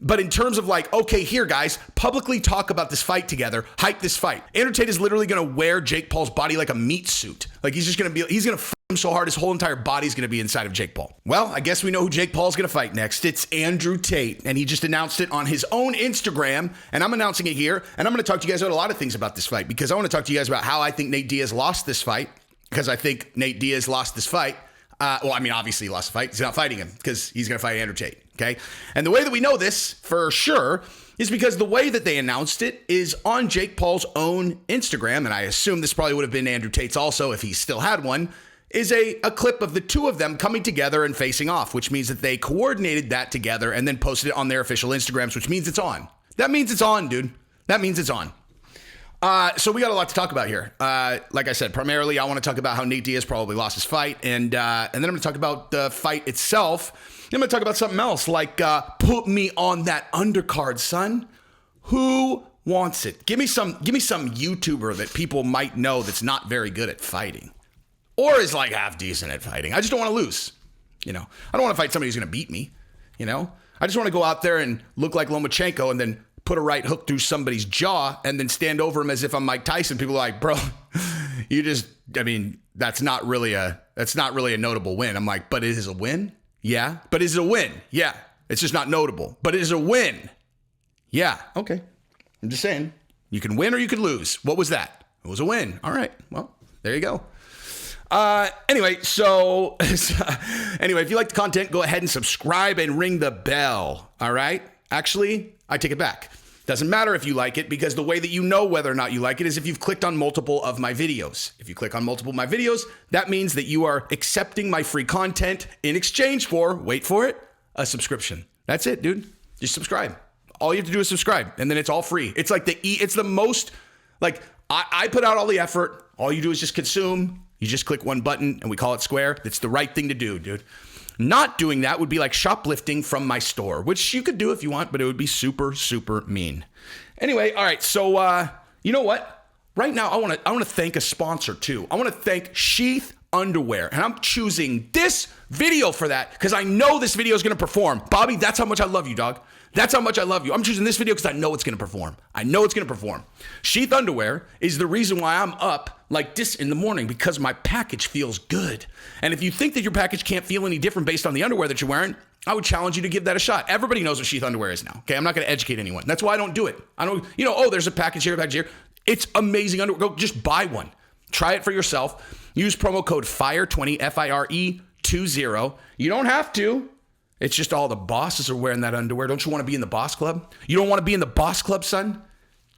But in terms of like, okay, here, guys, publicly talk about this fight together, hype this fight. Andrew Tate is literally going to wear Jake Paul's body like a meat suit. Like he's going to f him so hard, his whole entire body's going to be inside of Jake Paul. Well, I guess we know who Jake Paul's going to fight next. It's Andrew Tate, and he just announced it on his own Instagram, and I'm announcing it here, and I'm going to talk to you guys about a lot of things about this fight, because I want to talk to you guys about how I think Nate Diaz lost this fight, because I think Nate Diaz lost this fight. Well, I mean, obviously he lost the fight. He's not fighting him because he's going to fight Andrew Tate, okay? And the way that we know this for sure is because the way that they announced it is on Jake Paul's own Instagram, and I assume this probably would have been Andrew Tate's also if he still had one, is a clip of the two of them coming together and facing off, which means that they coordinated that together and then posted it on their official Instagrams, which means it's on. That means it's on, dude. That means it's on. So we got a lot to talk about here. Like I said, primarily I want to talk about how Nate Diaz probably lost his fight, and then I'm going to talk about the fight itself. I'm going to talk about something else, like put me on that undercard, son. Who wants it? Give me some YouTuber that people might know that's not very good at fighting, or is like half decent at fighting. I just don't want to lose. I don't want to fight somebody who's going to beat me. I just want to go out there and look like Lomachenko and then put a right hook through somebody's jaw and then stand over him as if I'm Mike Tyson. People are like, bro, that's not really a notable win. I'm like, but it is a win? Yeah. But is it a win? Yeah. It's just not notable, but it is a win. Yeah. Okay. I'm just saying, you can win or you can lose. What was that? It was a win. All right. Well, there you go. Anyway, if you like the content, go ahead and subscribe and ring the bell. All right. Actually, I take it back. Doesn't matter if you like it, because the way that you know whether or not you like it is if you've clicked on multiple of my videos. If you click on multiple of my videos, that means that you are accepting my free content in exchange for, wait for it, a subscription. That's it, dude. Just subscribe. All you have to do is subscribe, and then it's all free. It's like it's the most, like, I put out all the effort. All you do is just consume. You just click one button and we call it square. It's the right thing to do, dude. Not doing that would be like shoplifting from my store, which you could do if you want, but it would be super, super mean. Anyway, all right. So, you know what? Right now, I want to thank a sponsor too. I want to thank Sheath Underwear, and I'm choosing this video for that because I know this video is going to perform. Bobby, that's how much I love you, dog. That's how much I love you. I'm choosing this video because I know it's going to perform. I know it's going to perform. Sheath Underwear is the reason why I'm up like this in the morning, because my package feels good. And if you think that your package can't feel any different based on the underwear that you're wearing, I would challenge you to give that a shot. Everybody knows what Sheath Underwear is now. Okay, I'm not going to educate anyone. That's why I don't do it. I don't, there's a package here, a package here. It's amazing underwear. Go just buy one. Try it for yourself. Use promo code FIRE20, FIRE20. You don't have to. It's just all the bosses are wearing that underwear. Don't you want to be in the boss club? You don't want to be in the boss club, son?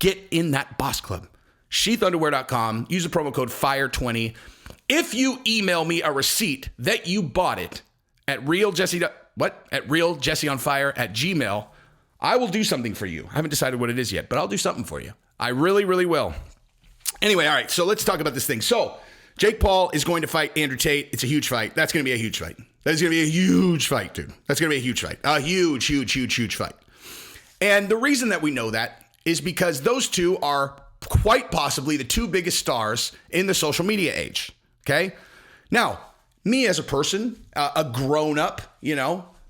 Get in that boss club. Sheathunderwear.com. Use the promo code FIRE20. If you email me a receipt that you bought it at realjesseonfire@gmail, I will do something for you. I haven't decided what it is yet, but I'll do something for you. I really, really will. Anyway, all right, so let's talk about this thing. So Jake Paul is going to fight Andrew Tate. It's a huge fight. That's going to be a huge fight. That is going to be a huge fight, dude. That's going to be a huge fight. A huge, huge, huge, huge fight. And the reason that we know that is because those two are quite possibly the two biggest stars in the social media age. Okay? Now, me as a person, a grown-up,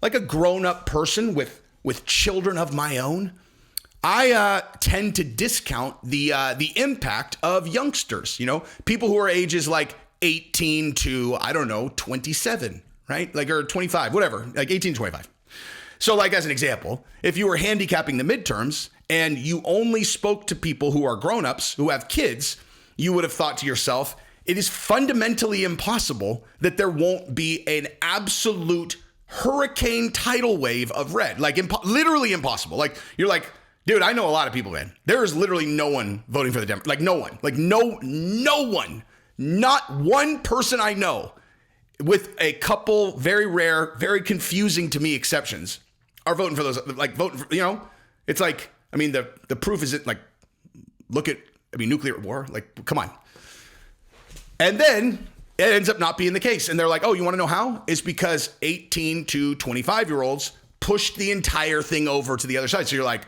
like a grown-up person with children of my own, I tend to discount the impact of youngsters, people who are ages like 18 to, 27, right? Like, or 25, whatever, like 18 to 25. So like, as an example, if you were handicapping the midterms and you only spoke to people who are grown-ups, who have kids, you would have thought to yourself, it is fundamentally impossible that there won't be an absolute hurricane tidal wave of red. Like, literally impossible. Like, you're like, dude, I know a lot of people, man. There is literally no one voting for the Democrats. Like, no one. Like, no one. Not one person I know, with a couple very rare, very confusing to me exceptions, are voting for those. Like, voting for, it's like, the proof isn't like, look at, nuclear war. Like, come on. And then it ends up not being the case. And they're like, oh, you want to know how? It's because 18 to 25-year-olds pushed the entire thing over to the other side. So you're like,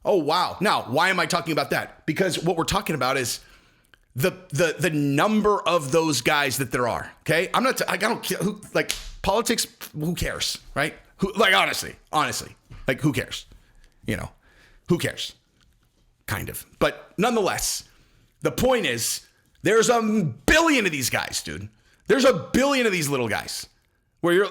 oh, wow. Now, why am I talking about that? Because what we're talking about is the number of those guys that there are. Okay. I don't care who, like, politics. Who cares? Right. Honestly, like, who cares? who cares? Kind of. But nonetheless, the point is, there's a billion of these guys, dude. There's a billion of these little guys where you're,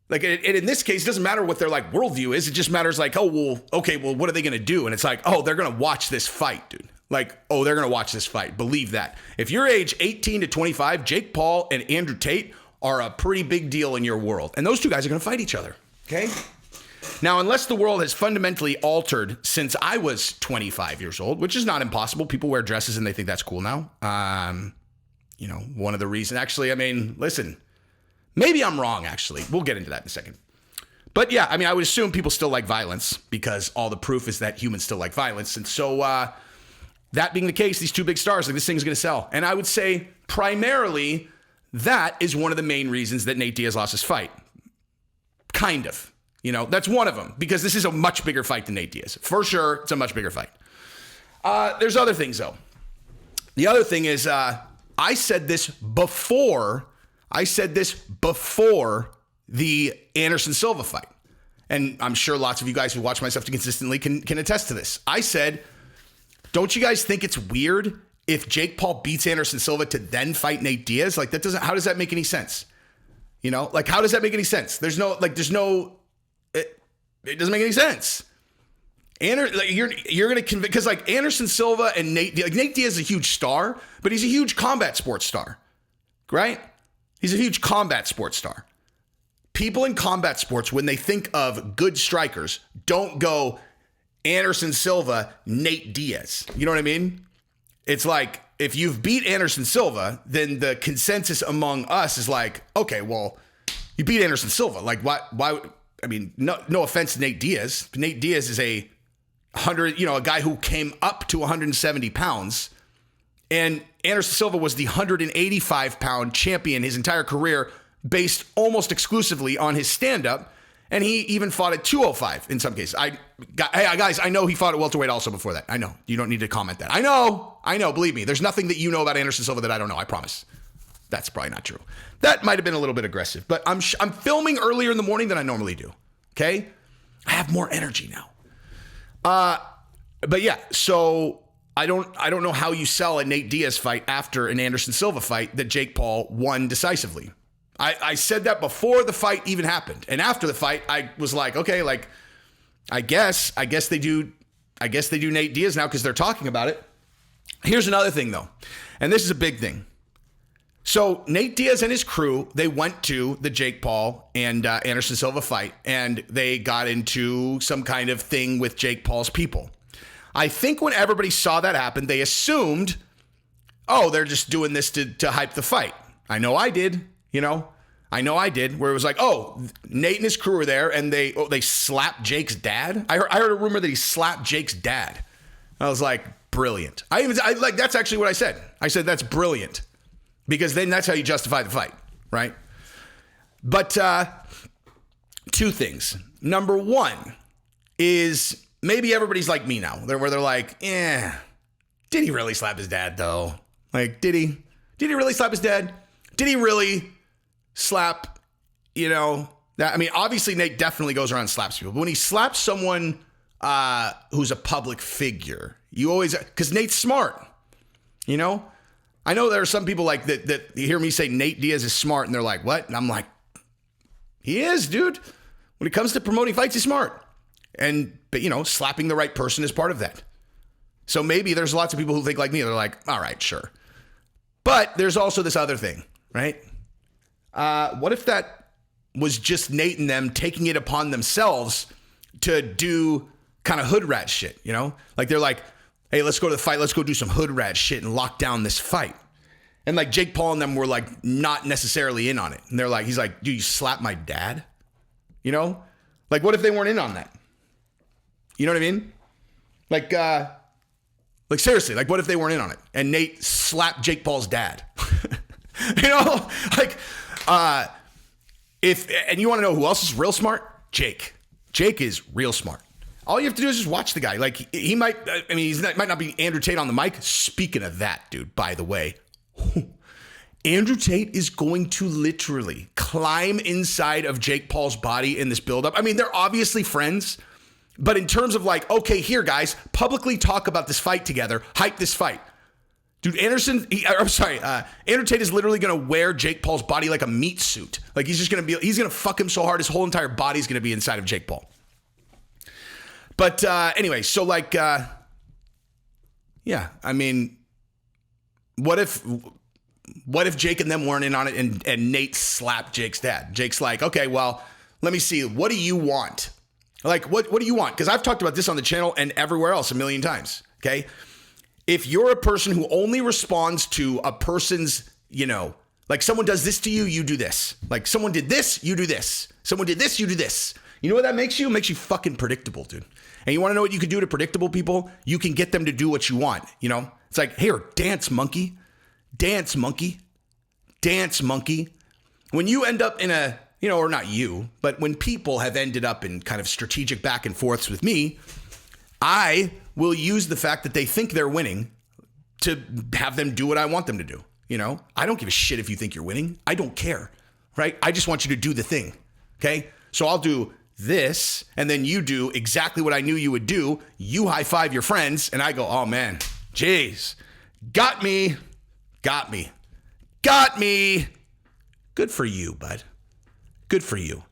like, in this case, it doesn't matter what their like worldview is. It just matters like, oh, well, okay, well, what are they going to do? And it's like, oh, they're going to watch this fight, dude. Like, oh, they're going to watch this fight. Believe that. If you're age 18 to 25, Jake Paul and Andrew Tate are a pretty big deal in your world. And those two guys are going to fight each other. Okay. Now, unless the world has fundamentally altered since I was 25 years old, which is not impossible. People wear dresses and they think that's cool now. One of the reasons, actually, listen, maybe I'm wrong, actually. We'll get into that in a second. But yeah, I would assume people still like violence because all the proof is that humans still like violence. And so that being the case, these two big stars, like this thing's going to sell. And I would say primarily that is one of the main reasons that Nate Diaz lost his fight. Kind of. That's one of them because this is a much bigger fight than Nate Diaz. For sure, it's a much bigger fight. There's other things, though. The other thing is I said this before the Anderson Silva fight. And I'm sure lots of you guys who watch my stuff consistently can attest to this. I said, don't you guys think it's weird if Jake Paul beats Anderson Silva to then fight Nate Diaz? Like how does that make any sense? Like how does that make any sense? It doesn't make any sense. You're going to convince, because like Anderson Silva and Nate Diaz is a huge star, but he's a huge combat sports star, right? He's a huge combat sports star. People in combat sports, when they think of good strikers, don't go Anderson Silva, Nate Diaz. You know what I mean? It's like, if you've beat Anderson Silva, then the consensus among us is like, okay, well, you beat Anderson Silva. Like, why? No offense to Nate Diaz. Nate Diaz is a guy who came up to 170 pounds. And Anderson Silva was the 185-pound champion his entire career, based almost exclusively on his stand-up. And he even fought at 205 in some cases. Guys, I know he fought at welterweight also before that. I know. You don't need to comment that. I know. Believe me. There's nothing that you know about Anderson Silva that I don't know. I promise. That's probably not true. That might have been a little bit aggressive, but I'm filming earlier in the morning than I normally do. Okay? I have more energy now. But yeah, so I don't know how you sell a Nate Diaz fight after an Anderson Silva fight that Jake Paul won decisively. I said that before the fight even happened. And after the fight, I was like, okay, like, I guess they do Nate Diaz now because they're talking about it. Here's another thing though. And this is a big thing. So Nate Diaz and his crew, they went to the Jake Paul and Anderson Silva fight, and they got into some kind of thing with Jake Paul's people. I think when everybody saw that happen, they assumed, oh, they're just doing this to hype the fight. I know I did, where it was like, oh, Nate and his crew were there, and they slapped Jake's dad. I heard a rumor that he slapped Jake's dad. I was like, brilliant. That's actually what I said. I said, that's brilliant. Because then that's how you justify the fight, right? But two things. Number one is maybe everybody's like me now, where they're like, did he really slap his dad though? Like, did he really slap his dad? Did he really slap, that? Obviously Nate definitely goes around and slaps people. But when he slaps someone who's a public figure, you always, because Nate's smart, I know there are some people like that hear me say Nate Diaz is smart and they're like, what? And I'm like, he is, dude. When it comes to promoting fights, he's smart. But slapping the right person is part of that. So maybe there's lots of people who think like me. They're like, all right, sure. But there's also this other thing, right? What if that was just Nate and them taking it upon themselves to do kind of hood rat shit, Like they're like, hey, let's go to the fight. Let's go do some hood rat shit and lock down this fight. And like Jake Paul and them were like not necessarily in on it. And he's like, dude, you slap my dad? Like what if they weren't in on that? You know what I mean? Like seriously, like what if they weren't in on it? And Nate slapped Jake Paul's dad? And you want to know who else is real smart? Jake. Jake is real smart. All you have to do is just watch the guy. Like he might, might not be Andrew Tate on the mic. Speaking of that, dude, by the way, Andrew Tate is going to literally climb inside of Jake Paul's body in this buildup. They're obviously friends. But in terms of like, okay, here, guys, publicly talk about this fight together, hype this fight. Dude, Andrew Tate is literally going to wear Jake Paul's body like a meat suit. Like he's going to fuck him so hard, his whole entire body's going to be inside of Jake Paul. But anyway, so like, yeah, I mean, what if Jake and them weren't in on it and Nate slapped Jake's dad? Jake's like, okay, well, let me see. What do you want? Like, what do you want? Because I've talked about this on the channel and everywhere else a million times, okay? If you're a person who only responds to a person's, like someone does this to you, you do this. Like someone did this, you do this. Someone did this, you do this. You know what that makes you? It makes you fucking predictable, dude. And you want to know what you can do to predictable people? You can get them to do what you want, It's like, here, dance monkey. Dance monkey. Dance monkey. When you end up in a, or not you, but when people have ended up in kind of strategic back and forths with me, I will use the fact that they think they're winning to have them do what I want them to do. I don't give a shit if you think you're winning. I don't care, right? I just want you to do the thing, okay? So I'll do this, and then you do exactly what I knew you would do. You high five your friends, and I go, oh man, jeez, got me. Good for you, bud. Good for you.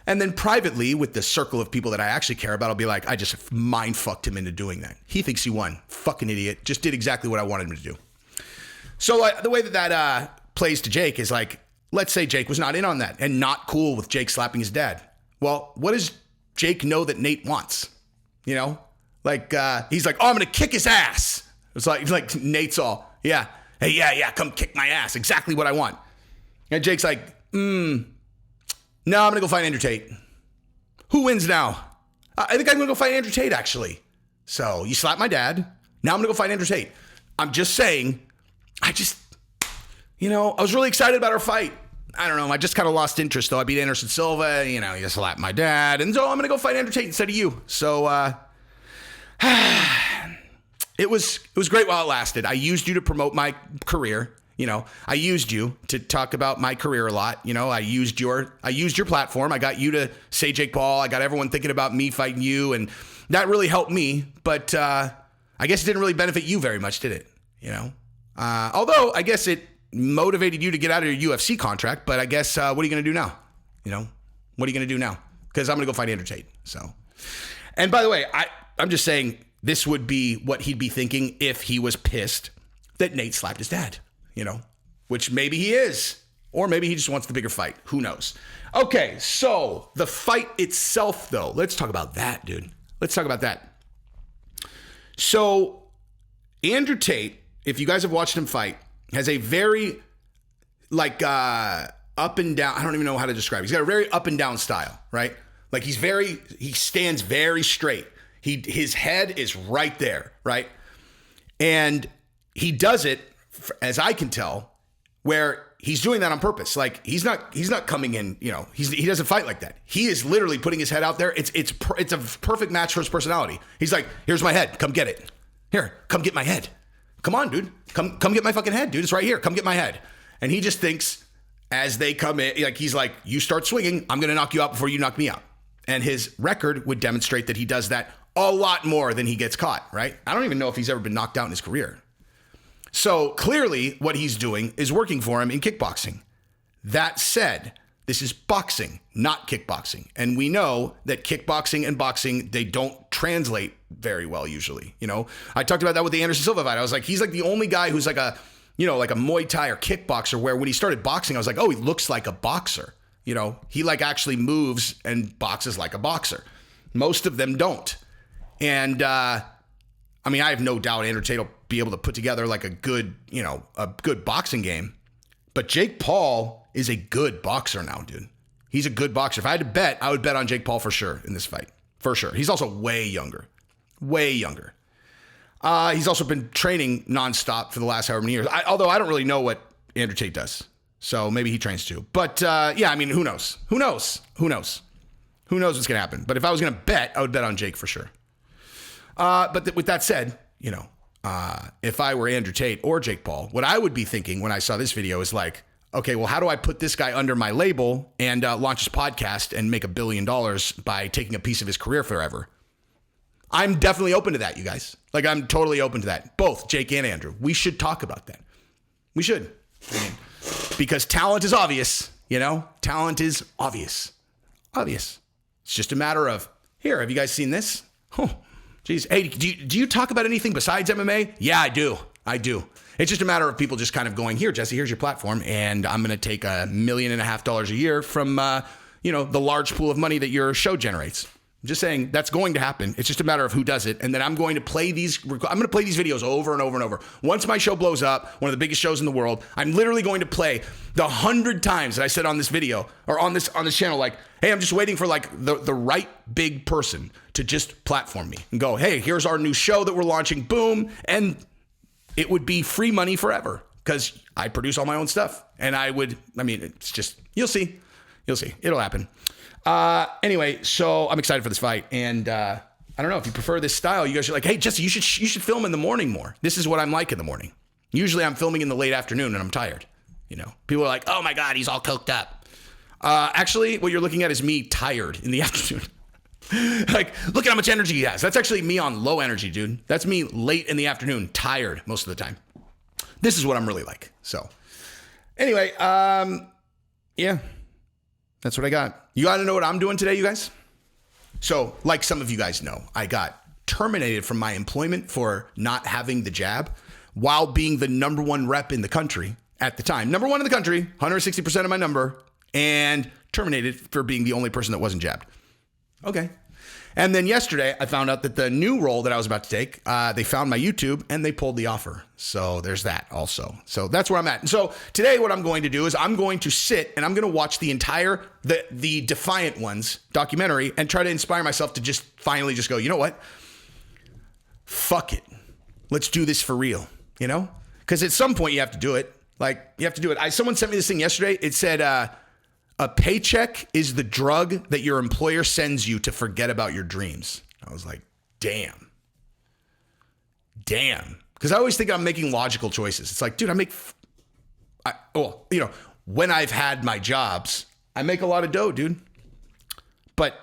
And then privately, with the circle of people that I actually care about, I'll be like, I just mind fucked him into doing that. He thinks he won. Fucking idiot. Just did exactly what I wanted him to do. So the way that plays to Jake is like, let's say Jake was not in on that and not cool with Jake slapping his dad. Well, what does Jake know that Nate wants? Like, he's like, oh, I'm going to kick his ass. It's like Nate's all, yeah. Hey, yeah, come kick my ass. Exactly what I want. And Jake's like, no, I'm going to go fight Andrew Tate. Who wins now? I think I'm going to go fight Andrew Tate, actually. So you slapped my dad. Now I'm going to go fight Andrew Tate. I'm just saying, I was really excited about our fight. I don't know. I just kind of lost interest, though. I beat Anderson Silva. You slapped my dad. And so I'm going to go fight Andrew Tate instead of you. So it was great while it lasted. I used you to promote my career. I used you to talk about my career a lot. I used your platform. I got you to say Jake Paul. I got everyone thinking about me fighting you, and that really helped me. But I guess it didn't really benefit you very much, did it? Although I guess it motivated you to get out of your UFC contract. But I guess what are you going to do now? What are you going to do now? Because I'm going to go fight Andrew Tate. So, and by the way, I'm just saying this would be what he'd be thinking if he was pissed that Nate slapped his dad. Which maybe he is, or maybe he just wants the bigger fight. Who knows? Okay, so the fight itself, though, let's talk about that, dude. Let's talk about that. So Andrew Tate, if you guys have watched him fight, has a very up and down. I don't even know how to describe it. He's got a very up and down style, right? Like he stands very straight. His head is right there, right? And he does it, as I can tell, where he's doing that on purpose. Like he's not coming in, he doesn't fight like that. He is literally putting his head out there. It's a perfect match for his personality. He's like, here's my head. Come get it. Here, come get my head. Come on, dude. Come get my fucking head, dude. It's right here. Come get my head. And he just thinks as they come in, like he's like, you start swinging, I'm going to knock you out before you knock me out. And his record would demonstrate that he does that a lot more than he gets caught, right? I don't even know if he's ever been knocked out in his career. So clearly what he's doing is working for him in kickboxing. That said, this is boxing, not kickboxing. And we know that kickboxing and boxing, they don't translate very well usually. I talked about that with the Anderson Silva fight. I was like, he's like the only guy who's like a Muay Thai or kickboxer, where when he started boxing, I was like, oh, he looks like a boxer. He like actually moves and boxes like a boxer. Most of them don't. And I have no doubt Andrew Tate will be able to put together like a good boxing game. But Jake Paul is a good boxer now, dude. He's a good boxer. If I had to bet, I would bet on Jake Paul for sure in this fight. For sure. He's also way younger. Way younger. He's also been training nonstop for the last however many years. Although I don't really know what Andrew Tate does. So maybe he trains too. But who knows? Who knows what's going to happen? But if I was going to bet, I would bet on Jake for sure. But with that said, if I were Andrew Tate or Jake Paul, what I would be thinking when I saw this video is like, okay, well, how do I put this guy under my label and launch his podcast and make $1 billion by taking a piece of his career forever? I'm definitely open to that, you guys. Like, I'm totally open to that. Both Jake and Andrew. We should talk about that. We should. I mean, because talent is obvious, you know? Talent is obvious. Obvious. It's just a matter of, here, have you guys seen this? Oh, geez. Hey, do you talk about anything besides MMA? Yeah, I do. It's just a matter of people just kind of going, here, Jesse, here's your platform, and I'm going to take $1.5 million a year from, the large pool of money that your show generates. I'm just saying that's going to happen. It's just a matter of who does it. And then I'm going to play these videos over and over and over. Once my show blows up, one of the biggest shows in the world, I'm literally going to play the 100 times that I said on this video or on this channel, like, hey, I'm just waiting for like the right big person to just platform me and go, hey, here's our new show that we're launching. Boom. And it would be free money forever because I produce all my own stuff. And it's just, you'll see. It'll happen. Anyway, so I'm excited for this fight. And I don't know if you prefer this style. You guys are like, hey, Jesse, you should film in the morning more. This is what I'm like in the morning. Usually I'm filming in the late afternoon and I'm tired. People are like, oh my God, he's all coked up. Actually, what you're looking at is me tired in the afternoon. Like, look at how much energy he has. That's actually me on low energy, dude. That's me late in the afternoon, tired most of the time. This is what I'm really like. So anyway, yeah. That's what I got. You got to know what I'm doing today, you guys? So, like some of you guys know, I got terminated from my employment for not having the jab while being the number one rep in the country at the time. Number one in the country, 160% of my number, and terminated for being the only person that wasn't jabbed. Okay. And then yesterday, I found out that the new role that I was about to take, they found my YouTube and they pulled the offer. So there's that also. So that's where I'm at. And so today what I'm going to do is I'm going to sit and I'm going to watch the entire, the Defiant Ones documentary and try to inspire myself to just finally just go, you know what? Fuck it. Let's do this for real, Because at some point you have to do it. Like, you have to do it. Someone sent me this thing yesterday. It said, a paycheck is the drug that your employer sends you to forget about your dreams. I was like, damn. Because I always think I'm making logical choices. It's like, dude, when I've had my jobs, I make a lot of dough, dude. But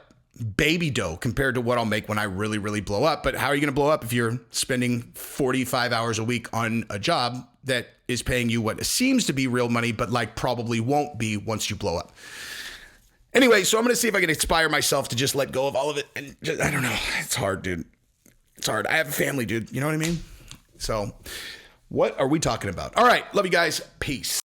baby dough compared to what I'll make when I really, really blow up. But how are you going to blow up if you're spending 45 hours a week on a job that is paying you what seems to be real money, but like probably won't be once you blow up? Anyway, so I'm going to see if I can inspire myself to just let go of all of it. And just, I don't know. It's hard, dude. It's hard. I have a family, dude. You know what I mean? So what are we talking about? All right. Love you guys. Peace.